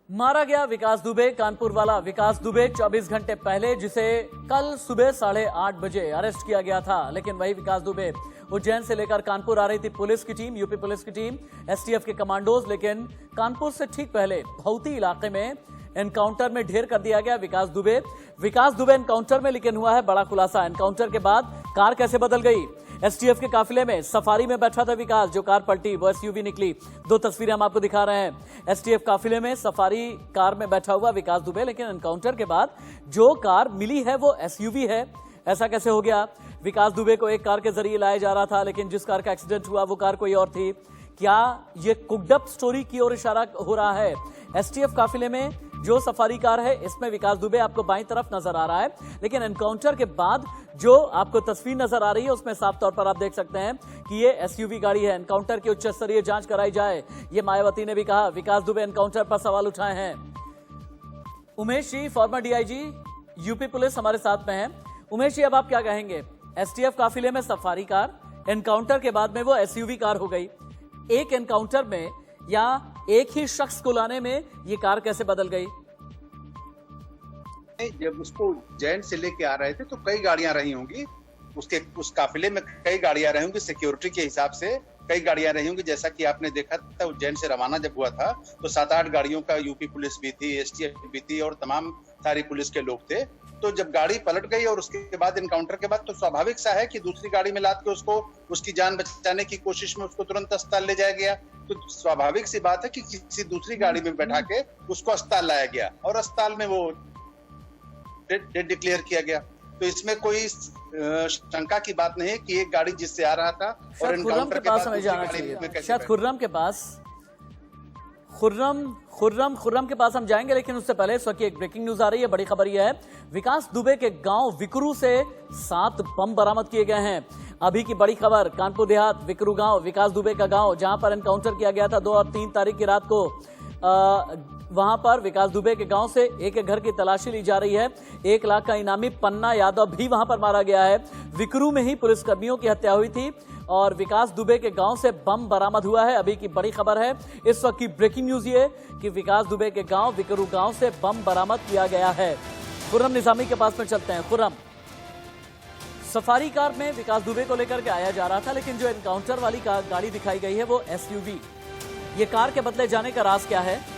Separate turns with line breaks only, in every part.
मारा गया विकास दुबे। कानपुर वाला विकास दुबे 24 घंटे पहले, जिसे कल सुबह 8:30 बजे अरेस्ट किया गया था। लेकिन वही विकास दुबे उज्जैन से लेकर कानपुर आ रही थी पुलिस की टीम, यूपी पुलिस की टीम, एसटीएफ के कमांडोज। लेकिन कानपुर से ठीक पहले भौती इलाके में एनकाउंटर में ढेर कर दिया गया विकास दुबे। विकास दुबे एनकाउंटर में, लेकिन हुआ है बड़ा खुलासा। एनकाउंटर के बाद कार कैसे बदल गई? एसटीएफ के काफिले में सफारी में बैठा था विकास, जो कार पलटी वो एसयूवी निकली। दो तस्वीरें हम आपको दिखा रहे हैं। एसटीएफ काफिले में सफारी कार में बैठा हुआ विकास दुबे, लेकिन एनकाउंटर के बाद जो कार मिली है वो एसयूवी है। ऐसा कैसे हो गया? विकास दुबे को एक कार के जरिए लाया जा रहा था, लेकिन जिस कार का एक्सीडेंट हुआ वो कार कोई और थी। क्या ये कुकडअप स्टोरी की ओर इशारा हो रहा है? एसटीएफ काफिले में जो सफारी कार है, इसमें विकास दुबे आपको बाईं तरफ नजर आ रहा है, लेकिन एनकाउंटर के बाद जो आपको तस्वीर नजर आ रही है उसमें साफ तौर पर आप देख सकते हैं कि ये एसयूवी गाड़ी है। एनकाउंटर की उच्च स्तरीय जांच कराई जाए, ये मायावती ने भी कहा। विकास दुबे एनकाउंटर पर सवाल उठाए हैं। Umesh ji, farmer DIG UP police, हमारे साथ में हैं। उमेश जी, अब आप क्या कहेंगे? एसटीएफ काफिले में सफारी कार, एनकाउंटर के बाद में वो एसयूवी कार हो गई। एक एनकाउंटर में या एक ही शख्स को लाने में ये कार कैसे बदल गई?
जब उसको उज्जैन से लेके आ रहे थे तो कई गाड़ियां रही होंगी, उस काफिले में कई गाड़ियां रही होंगी, सिक्योरिटी के हिसाब से कई गाड़ियां रही होंगी। जैसा कि आपने देखा था, उज्जैन से रवाना जब हुआ था तो 7-8 गाड़ियों का यूपी पुलिस भी थी, एसटीएफ भी थी और तमाम सारी पुलिस के लोग थे। तो जब गाड़ी पलट गई और उसके बाद एनकाउंटर के बाद, तो स्वाभाविक सा है कि दूसरी गाड़ी में लाद के उसको उसकी जान बचाने की कोशिश में उसको तुरंत अस्पताल ले जाया गया। तो स्वाभाविक सी बात है कि किसी दूसरी गाड़ी में बैठा के उसको अस्पताल लाया गया और अस्पताल में वो डेड डिक्लेयर किया गया। तो इसमें कोई शंका की बात नहीं है कि एक गाड़ी जिससे आ रहा था और एनकाउंटर के बाद
शायद खुर्रम के पास हम जाएंगे, लेकिन उससे पहले इस वक्त एक ब्रेकिंग न्यूज आ रही है। बड़ी खबर यह है, विकास दुबे के गांव विकरू से 7 बम बरामद किए गए हैं। अभी की बड़ी खबर, कानपुर देहात विकरू गांव, विकास दुबे का गांव, जहां पर एनकाउंटर किया गया था 2 और 3 तारीख की रात को। वहां पर विकास दुबे के गांव से एक घर की तलाशी ली जा रही है। 1 लाख का इनामी पन्ना यादव भी वहां पर मारा गया है। विकरू में ही पुलिसकर्मियों की हत्या हुई थी और विकास दुबे के गांव से बम बरामद हुआ है। अभी की बड़ी खबर है, इस वक्त की ब्रेकिंग न्यूज ये कि विकास दुबे के गांव विकरू गांव से बम बरामद किया गया है। खुर्रम निजामी के पास में चलते हैं। खुर्रम, सफारी कार में विकास दुबे को लेकर के आया जा रहा था, लेकिन जो एनकाउंटर वाली गाड़ी दिखाई गई है वो एसयूवी। ये कार के बदले जाने का राज क्या है?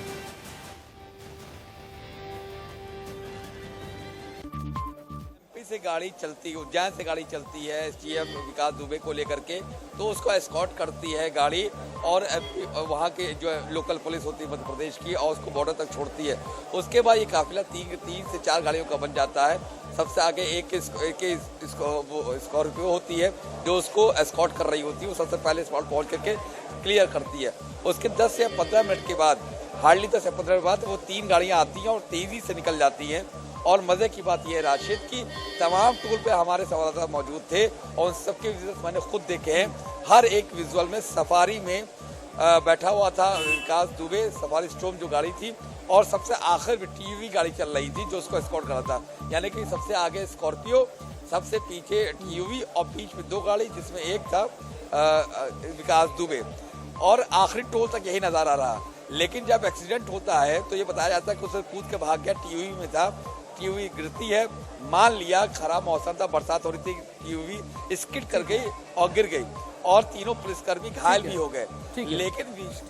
से गाड़ी चलती, उज्जैन से गाड़ी चलती है एसटीएफ विकास दुबे को लेकर के, तो उसको एस्कॉर्ट करती है गाड़ी और वहाँ के जो लोकल पुलिस होती है मध्य प्रदेश की, और उसको बॉर्डर तक छोड़ती है। उसके बाद ये काफिला 3 से 4 गाड़ियों का बन जाता है। सबसे आगे एक स्कॉर्पियो होती है जो उसको एस्कॉर्ट कर रही होती है, वो सबसे पहले स्पॉट पहुँच करके क्लियर करती है। उसके 10 या 15 मिनट के बाद, हार्डली 10 या 15 मिनट बाद वो 3 गाड़ियाँ आती हैं और तेजी से निकल जाती हैं। और मजे की बात यह है राशिद की तमाम टूल पे हमारे संवाददाता मौजूद थे और उन सबके विजुअल्स मैंने खुद देखे हैं। हर एक विजुअल में सफारी में बैठा हुआ था विकास दुबे, सफारी स्टॉर्म जो गाड़ी थी, और सबसे आखिर में टीवी गाड़ी चल रही थी जो उसको एस्कॉर्ट कर रहा था। यानी कि सबसे आगे स्कॉर्पियो, सबसे पीछे टीवी और बीच में 2 गाड़ी जिसमें एक था विकास दुबे, और आखिरी टोल तक यही नज़ारा रहा। लेकिन जब एक्सीडेंट होता है तो ये बताया जाता है कि उसे कूद के भाग गया, टीवी में था, टीवी गिरती है। मान लिया खराब मौसम था, बरसात हो रही थी, टीवी स्किड कर गई और गिर गई और तीनों पुलिसकर्मी घायल भी हो गए। लेकिन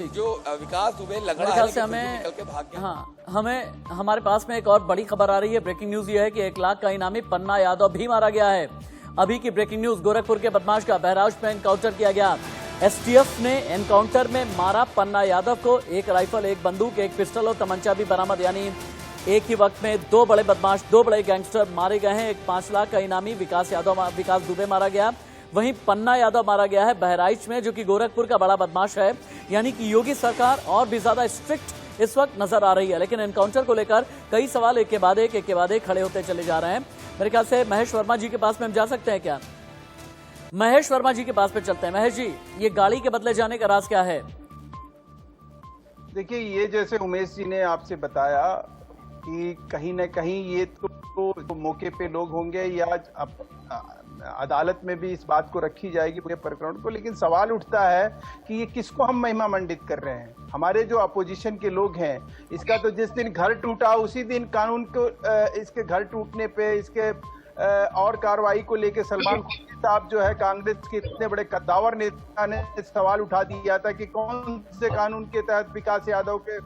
जो विकास दुबे लग रहा है हमें निकल के भाग गया।
हाँ, हमारे पास में एक और बड़ी खबर आ रही है। ब्रेकिंग न्यूज ये है कि 1 लाख का इनामी पन्ना यादव भी मारा गया है। अभी की ब्रेकिंग न्यूज, गोरखपुर के बदमाश का बहराइच में एनकाउंटर किया गया। एसटीएफ ने एनकाउंटर में मारा पन्ना यादव को। 1 राइफल, 1 बंदूक, 1 पिस्टल और तमंचा भी बरामद। यानी एक ही वक्त में 2 बड़े बदमाश, 2 बड़े गैंगस्टर मारे गए हैं। एक 5 लाख का इनामी विकास दुबे मारा गया, वहीं पन्ना यादव मारा गया है बहराइच में, जो कि गोरखपुर का बड़ा बदमाश है। यानी कि योगी सरकार और भी ज्यादा स्ट्रिक्ट इस वक्त नजर आ रही है। लेकिन एनकाउंटर को लेकर कई सवाल एक के बाद एक खड़े होते चले जा रहे हैं। मेरे ख्याल से महेश वर्मा जी के पास में हम जा सकते हैं क्या? महेश वर्मा जी के पास में चलते हैं। महेश जी, ये गाड़ी के बदले जाने का राज क्या है?
देखिए, ये जैसे उमेश जी ने आपसे बताया कि कहीं न कहीं ये तो मौके पे लोग होंगे या अदालत में भी इस बात को रखी जाएगी पूरे प्रकरण को, लेकिन सवाल उठता है कि ये किसको हम महिमा मंडित कर रहे हैं। हमारे जो अपोजिशन के लोग हैं, इसका तो जिस दिन घर टूटा उसी दिन कानून को इसके घर टूटने पे इसके और कार्रवाई को लेके सलमान खुर्शीद साहब जो है कांग्रेस के इतने बड़े कद्दावर नेता ने सवाल उठा दिया था कि कौन से कानून के तहत विकास यादव के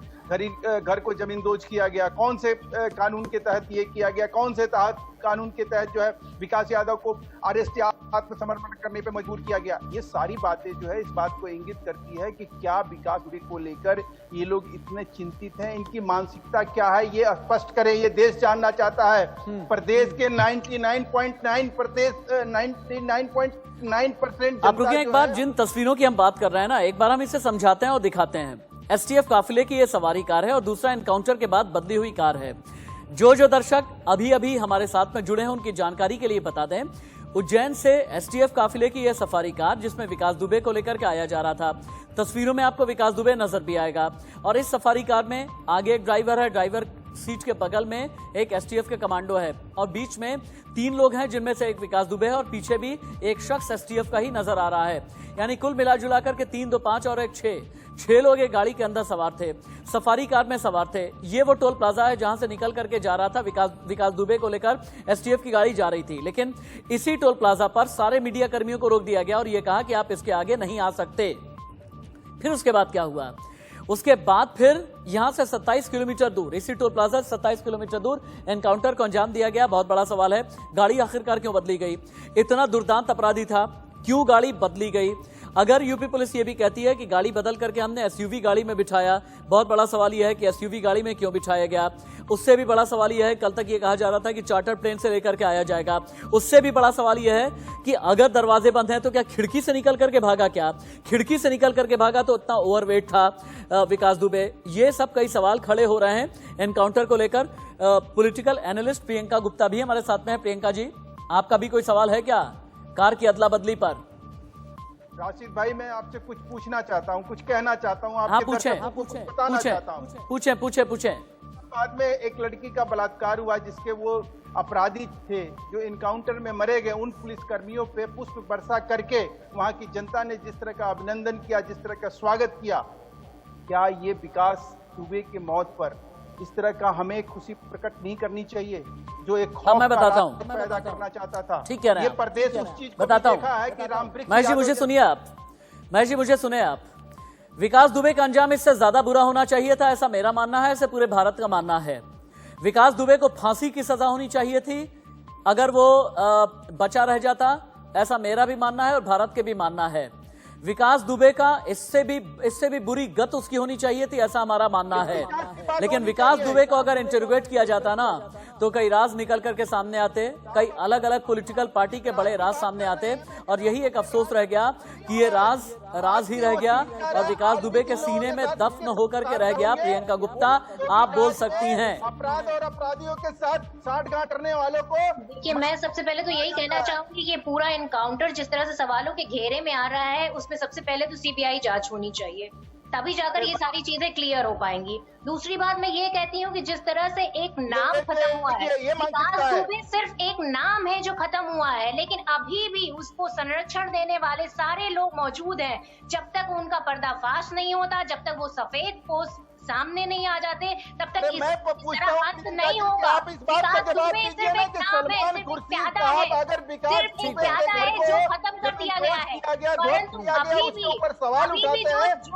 घर को जमींदोज किया गया, कौन से कानून के तहत ये किया गया, कौन से कानून के तहत जो है विकास यादव को अरेस्ट या आत्मसमर्पण करने पे मजबूर किया गया। ये सारी बातें जो है इस बात को इंगित करती है कि क्या विकास दुबे को लेकर ये लोग इतने चिंतित हैं, इनकी मानसिकता क्या है ये स्पष्ट करें, ये देश जानना चाहता है। प्रदेश के 99.9%
आप रुके एक बार, जिन तस्वीरों की हम बात कर रहे हैं ना, एक बार हम इसे समझाते हैं और दिखाते हैं। एसटीएफ काफिले की ये सवारी कार है और दूसरा एनकाउंटर के बाद बदली हुई कार है। जो दर्शक अभी हमारे साथ में जुड़े हैं उनकी जानकारी के लिए बता दें, उज्जैन से एसटीएफ काफिले की यह सफारी कार जिसमें विकास दुबे को लेकर के आया जा रहा था। तस्वीरों में आपको विकास दुबे नजर भी आएगा और इस सफारी कार में आगे एक ड्राइवर है, ड्राइवर सीट के बगल में एक एसटीएफ के कमांडो है और बीच में 3 लोग हैं जिनमें से एक विकास दुबे है और पीछे भी एक शख्स एसटीएफ का ही नजर आ रहा है। यानी कुल मिला जुला करके 3, 2, 5 और 1, 6 लोग एक गाड़ी के अंदर सवार थे, सफारी कार में सवार थे। ये वो टोल प्लाजा है जहां से निकल करके जा रहा था विकास दुबे को लेकर एसटीएफ की गाड़ी जा रही थी, लेकिन इसी टोल प्लाजा पर सारे मीडिया कर्मियों को रोक दिया गया और यह कहा कि आप इसके आगे नहीं आ सकते। फिर उसके बाद क्या हुआ? उसके बाद फिर यहां से 27 किलोमीटर दूर, इसी टोल प्लाजा 27 किलोमीटर दूर एनकाउंटर को अंजाम दिया गया। बहुत बड़ा सवाल है, गाड़ी आखिरकार क्यों बदली गई? इतना दुर्दांत अपराधी था, क्यों गाड़ी बदली गई? अगर यूपी पुलिस ये भी कहती है कि गाड़ी बदल करके हमने एसयूवी गाड़ी में बिठाया, बहुत बड़ा सवाल यह है कि एसयूवी गाड़ी में क्यों बिठाया गया। उससे भी बड़ा सवाल यह है, कल तक ये कहा जा रहा था कि चार्टर प्लेन से लेकर के आया जाएगा। उससे भी बड़ा सवाल यह है कि अगर दरवाजे बंद हैं तो क्या खिड़की से निकल करके भागा? क्या खिड़की से निकल करके भागा तो उतना ओवरवेट था विकास दुबे? ये सब कई सवाल खड़े हो रहे हैं एनकाउंटर को लेकर। पॉलिटिकल एनालिस्ट प्रियंका गुप्ता भी हमारे साथ में है। प्रियंका जी, आपका भी कोई सवाल है क्या कार की अदला बदली पर?
राशिद भाई, मैं आपसे कुछ पूछना चाहता हूँ, कुछ कहना चाहता हूँ,
हाँ,
बताना चाहता हूँ।
पूछे।
बाद में एक लड़की का बलात्कार हुआ जिसके वो अपराधी थे जो इनकाउंटर में मरे गए, उन पुलिस कर्मियों पे पुष्प वर्षा करके वहां की जनता ने जिस तरह का अभिनंदन किया, जिस तरह का स्वागत किया, क्या ये विकास दुबे की मौत पर इस तरह का हमें खुशी प्रकट नहीं करनी चाहिए जो एक खौफ
मैं बताता हूँ
पैदा करना चाहता था?
ठीक है,
ये प्रदेश उस चीज को
बताता
देखा है कि रामवृक्ष
महेश जी मुझे सुनिए आप, महेश जी मुझे सुने आप। विकास दुबे का अंजाम इससे ज्यादा बुरा होना चाहिए था, ऐसा मेरा मानना है, ऐसे पूरे भारत का मानना है। विकास दुबे को फांसी की सजा होनी चाहिए थी अगर वो बचा रह जाता, ऐसा मेरा भी मानना है और भारत के भी मानना है। विकास दुबे का इससे भी बुरी गत उसकी होनी चाहिए थी, ऐसा हमारा मानना है। लेकिन विकास दुबे को अगर इंटरोगेट किया जाता ना तो कई राज निकल करके सामने आते, कई अलग अलग पॉलिटिकल पार्टी के बड़े राज सामने आते और यही एक अफसोस रह गया कि ये राज ही रह गया और विकास दुबे के सीने में दफन होकर के रह गया। प्रियंका गुप्ता, आप बोल सकती हैं।
अपराध और अपराधियों के साथ साठगांठ करने वालों को
देखिए, मैं सबसे पहले तो यही कहना चाहूंगी, ये पूरा एनकाउंटर जिस तरह से सवालों के घेरे में आ रहा है उसमें सबसे पहले तो सीबीआई जांच होनी चाहिए, तभी जाकर ये सारी चीजें क्लियर हो पाएंगी। दूसरी बात मैं ये कहती हूँ कि जिस तरह से एक नाम खत्म हुआ है, विकास दुबे सिर्फ एक नाम है जो खत्म हुआ है, लेकिन अभी भी उसको संरक्षण देने वाले सारे लोग मौजूद हैं। जब तक उनका पर्दाफाश नहीं होता, जब तक वो सफेद पोस्ट सामने नहीं आ जाते, तब तक इस तरह अंत नहीं होगा। विकास दुबे सिर्फ एक नाम है, सिर्फ एक प्यादा है, सिर्फ एक प्यादा है जो खत्म कर दिया गया है। परंतु अभी भी जो इस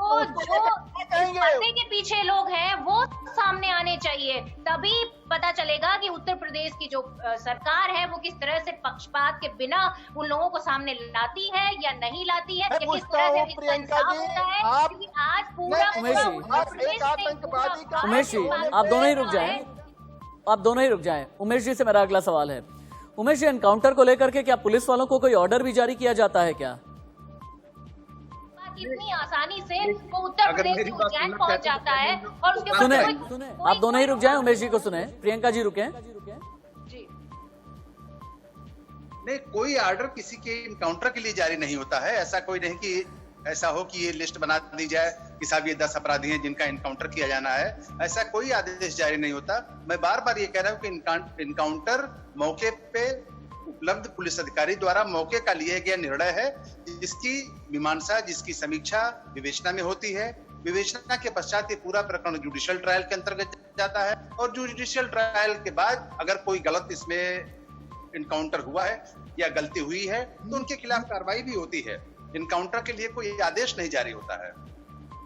पर्दे के पीछे लोग हैं वो सामने आने चाहिए, तभी पता चलेगा कि उत्तर प्रदेश की जो सरकार है वो किस तरह से पक्षपात के बिना उन लोगों को सामने लाती है या नहीं लाती है, किस तरह से इसका इंसाफ होता है। क्योंकि आज पूरा
उमेश जी, आप दोनों ही रुक जाएं। उमेश जी से मेरा अगला सवाल है। उमेश जी, एनकाउंटर को लेकर के क्या पुलिस वालों को कोई ऑर्डर भी जारी किया जाता है क्या?
इतनी आसानी से वो उत्तर प्रदेश को उज्जैन पहुंच जाता है और उसके
सुने,
बाद
आप दोनों ही रुक जाएं। उमेश जी को सुने, प्रियंका जी रुके।
जी
नहीं, कोई ऑर्डर किसी के इनकाउंटर के लिए जारी नहीं होता है। ऐसा कोई नहीं कि ऐसा हो कि ये लिस्ट बना दी जाए कि साहब ये 10 अपराधी हैं जिनका इनकाउंटर किया जाना है, ऐसा कोई आदेश जारी नहीं होता। मैं बार बार ये कह रहा हूँ कि इनकाउंटर मौके पे उपलब्ध पुलिस अधिकारी द्वारा मौके का लिया गया निर्णय है, जिसकी मीमांसा, जिसकी समीक्षा विवेचना में होती है। विवेचना के पश्चात ये पूरा प्रकरण जुडिशियल ट्रायल के अंतर्गत जाता है और जुडिशियल ट्रायल के बाद अगर कोई गलत इसमें इनकाउंटर हुआ है या गलती हुई है तो उनके खिलाफ कार्रवाई भी होती है। इनकाउंटर के लिए कोई आदेश नहीं जारी होता है।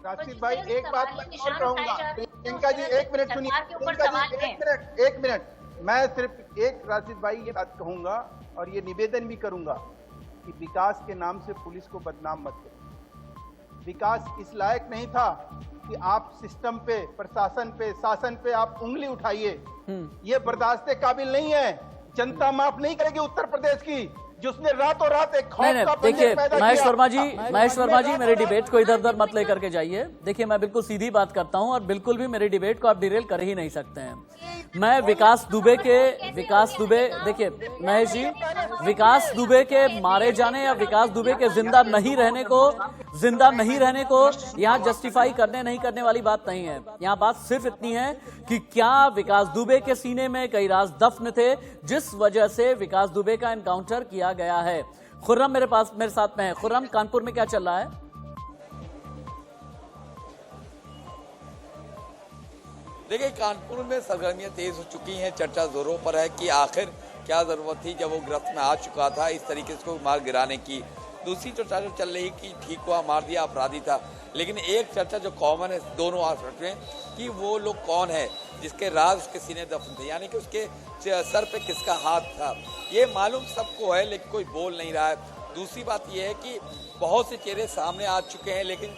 राशिद भाई एक बात मैं और कहूंगा, प्रियंका जी एक मिनट सुनिए, प्रियंका जी एक मिनट, मैं सिर्फ एक राशिद भाई ये बात कहूंगा और ये निवेदन भी करूंगा कि विकास के नाम से पुलिस को बदनाम मत करो। विकास इस लायक नहीं था कि आप सिस्टम पे, प्रशासन पे, शासन पे आप उंगली उठाइए। ये बर्दाश्त के काबिल नहीं है। जनता माफ नहीं करेगी उत्तर प्रदेश की, जिसने रातों रात एक खौफ का
देखिए महेश वर्मा जी मेरे डिबेट को इधर उधर मत लेकर के जाइए। देखिए मैं बिल्कुल सीधी बात करता हूं और बिल्कुल भी मेरे डिबेट को आप डिरेल कर ही नहीं सकते हैं। मैं विकास दुबे देखिए महेश जी, विकास दुबे के मारे जाने या विकास दुबे के जिंदा नहीं रहने को यहाँ जस्टिफाई करने नहीं करने वाली बात नहीं है। यहाँ बात सिर्फ इतनी है कि क्या विकास दुबे के सीने में कई राज दफ्न थे जिस वजह से विकास दुबे का एनकाउंटर किया गया है। खुर्रम मेरे साथ में है। खुर्रम, कानपुर में क्या चल रहा है?
देखिए कानपुर में सरगर्मियां तेज हो चुकी हैं। चर्चा जोरों पर है कि आखिर क्या जरूरत थी जब वो गिरफ्त में आ चुका था इस तरीके से मार गिराने की। दूसरी चर्चा जो चल रही कि ठीक हुआ, मार दिया, अपराधी था। लेकिन एक चर्चा जो कॉमन है दोनों आस्पेक्ट में कि वो लोग कौन है जिसके राज उसके सीने दफन थे, यानी कि उसके सर पे किसका हाथ था, ये मालूम सबको है लेकिन कोई बोल नहीं रहा है। दूसरी बात यह है कि बहुत से चेहरे सामने आ चुके हैं लेकिन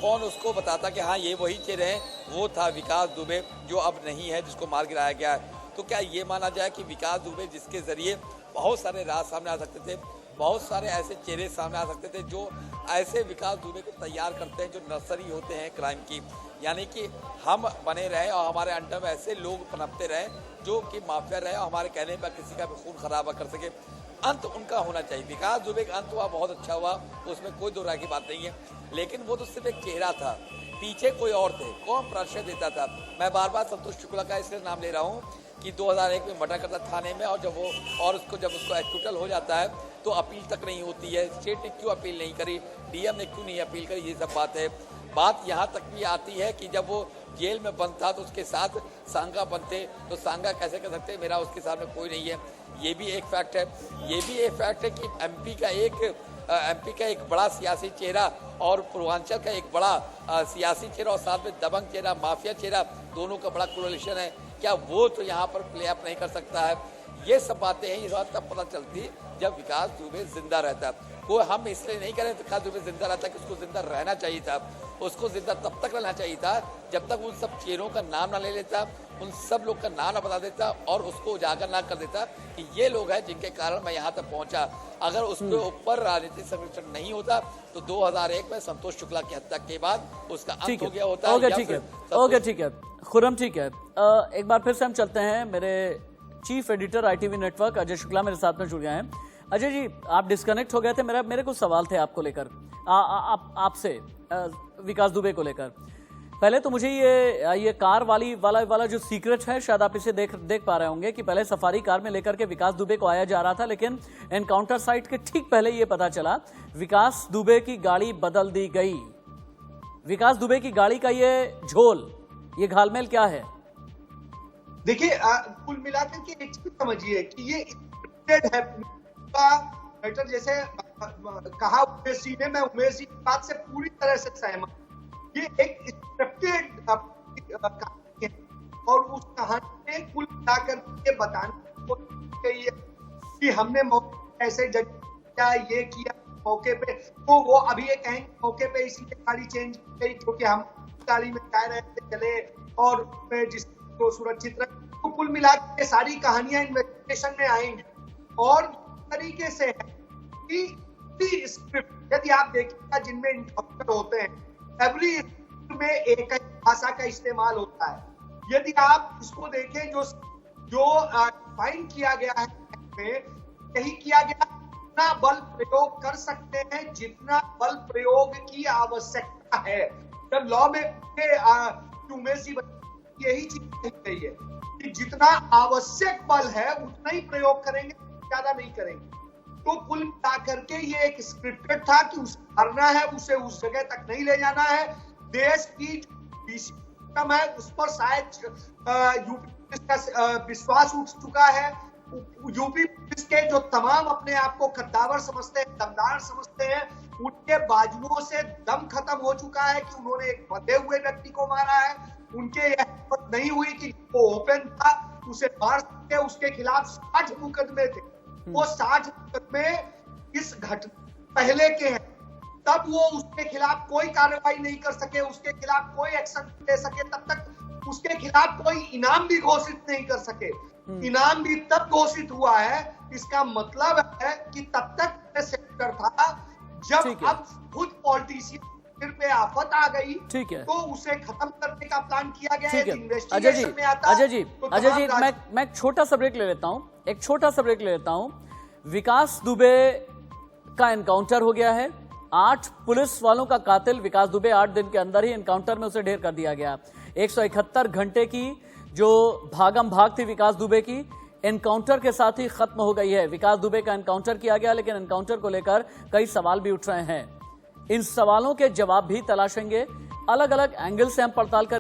कौन उसको बताता कि हाँ ये वही चेहरे हैं। वो था विकास दुबे जो अब नहीं है, जिसको मार गिराया गया है। तो क्या ये माना जाए कि विकास दुबे जिसके जरिए बहुत सारे राज सामने आ सकते थे, बहुत सारे ऐसे चेहरे सामने आ सकते थे जो ऐसे विकास दुबे को तैयार करते हैं जो नर्सरी होते हैं क्राइम की, यानी कि हम बने रहे और हमारे अंडर में ऐसे लोग पनपते रहे जो कि माफिया रहे और हमारे कहने पर किसी का भी खून खराबा कर सके। अंत उनका होना चाहिए। विकास दुबे का अंत हुआ, बहुत अच्छा हुआ, उसमें कोई दो राय की बात नहीं है। लेकिन वो तो सिर्फ एक चेहरा था, पीछे कोई और थे। कौन प्राश्रय देता था? मैं बार बार संतोष शुक्ला का इसलिए नाम ले रहा हूँ कि 2001 में मर्डर करता थाने में और जब उसको एक्यूटल हो जाता है तो अपील तक नहीं होती है। स्टेट ने क्यों अपील नहीं करी, डीएम ने क्यों नहीं अपील करी, ये सब बात है। बात यहाँ तक भी आती है कि जब वो जेल में बंद था तो उसके साथ सांगा बनते, तो सांगा कैसे कर सकते मेरा उसके साथ में कोई नहीं है। ये भी एक फैक्ट है। ये भी एक फैक्ट है कि एमपी का एक बड़ा सियासी चेहरा और पूर्वांचल का एक बड़ा सियासी चेहरा और साथ में दबंग चेहरा, माफिया चेहरा, दोनों का बड़ा कोलिशन है। क्या वो तो यहाँ पर प्ले अप नहीं कर सकता है? ये सब बातें हैं, ये बात तब पता चलती जब विकास दुबे जिंदा रहता। वो हम इसलिए नहीं करें विकास दुबे जिंदा रहता कि उसको जिंदा रहना चाहिए था। उसको जिंदा तब तक रहना चाहिए था जब तक उन सब चेहरों का नाम ना ले लेता, उन सब लोग का नाम ना बता देता और उसको उजागर ना कर देता कि ये लोग हैं जिनके कारण मैं यहाँ तक पहुंचा। अगर उसके ऊपर राजनीतिक संरक्षण नहीं होता तो 2001 में संतोष शुक्ला की हत्या के बाद उसका अंत हो गया होता।
ओके ठीक है खुर्रम, ठीक है। एक बार फिर से हम चलते हैं। मेरे chief editor ITV network Ajay Shukla मेरे साथ में जुड़ गए हैं। अजय जी, आप डिस्कनेक्ट हो गए थे। मेरे कुछ सवाल थे आपको लेकर, आपसे विकास दुबे को लेकर। पहले तो मुझे ये कार वाला जो सीक्रेट है, शायद आप इसे देख पा रहे होंगे कि पहले सफारी कार में लेकर के विकास दुबे को आया जा रहा था, लेकिन एनकाउंटर साइट के ठीक पहले ये पता चला विकास दुबे की गाड़ी बदल दी गई। विकास दुबे की गाड़ी का ये झोल, ये घालमेल क्या है?
देखिए कुल मिलाकर के एक चीज समझिए कि ये है मैटर। जैसे कहा उमेश जी ने, मैं उमेश जी की बात से पूरी तरह से सहमत। ये एक स्क्रिप्टेड कहानी है और उस कहानी में कुल मिलाकर के बताने को गई है कि हमने ऐसे जज किया, ये किया मौके पे, तो वो अभी ये कहेंगे मौके पे इसलिए गाड़ी चेंज की गई क्योंकि हम गाड़ी में जा रहे थे चले और जिसको सुरक्षित रहे। तो कुल मिलाकर के सारी कहानियां इन्वेस्टिगेशन में आएंगी और तरीके से है कि स्क्रिप्ट यदि आप देखिएगा जिनमें इनकाउंटर होते हैं, एवरी में एक भाषा का इस्तेमाल होता है। यदि आप इसको देखें जो फाइन किया गया है यही किया गया, जितना बल प्रयोग कर सकते हैं, जितना बल प्रयोग की आवश्यकता है। जब लॉ में उमेश जी यही चीज कही गई है कि जितना आवश्यक बल है उतना ही प्रयोग करेंगे, ज्यादा नहीं करेंगे। तो कुल मिलाकर के ये एक स्क्रिप्टेड था कि उसे मरना है, उसे उस जगह तक नहीं ले जाना है, देश की सिस्टम है उस पर शायद यूपी का विश्वास उठ चुका है। यूपी पुलिस के जो तमाम अपने आप को कद्दावर समझते हैं, दमदार समझते हैं, उनके बाजुओं से दम खत्म हो चुका है कि उन्होंने एक बंधे हुए व्यक्ति को मारा है। उनके यह हिम्मत नहीं हुई कि वो ओपन था उसे मार सकते, उसके खिलाफ 60 मुकदमे थे। वो 60 मुकदमे इस घटना पहले के हैं, तब वो उसके खिलाफ कोई कार्रवाई नहीं कर सके, उसके खिलाफ कोई एक्शन ले सके, तब तक उसके खिलाफ कोई इनाम भी घोषित नहीं कर सके। इनाम भी तब घोषित हुआ है, इसका मतलब है कि तब तक सेक्टर था जब अब खुद पॉलिटिशियन सिर पे आफत आ गई,
ठीक है,
तो उसे खत्म करने का प्लान किया गया है।
ठीक है।
इन्वेस्टिगेशन में आता
अजय जी,
तो
अजय जी,
तमाम
मैं एक छोटा सा ब्रेक ले लेता हूं, एक छोटा सा ब्रेक ले लेता हूं। विकास दुबे का एनकाउंटर हो गया है। 8 पुलिस वालों का कातिल विकास दुबे 8 दिन के अंदर ही एनकाउंटर में उसे ढेर कर दिया गया। 171 घंटे की जो भागम भाग थी विकास दुबे की, एनकाउंटर के साथ ही खत्म हो गई है। विकास दुबे का एनकाउंटर किया गया, लेकिन एनकाउंटर को लेकर कई सवाल भी उठ रहे हैं। इन सवालों के जवाब भी तलाशेंगे, अलग अलग एंगल से हम पड़ताल कर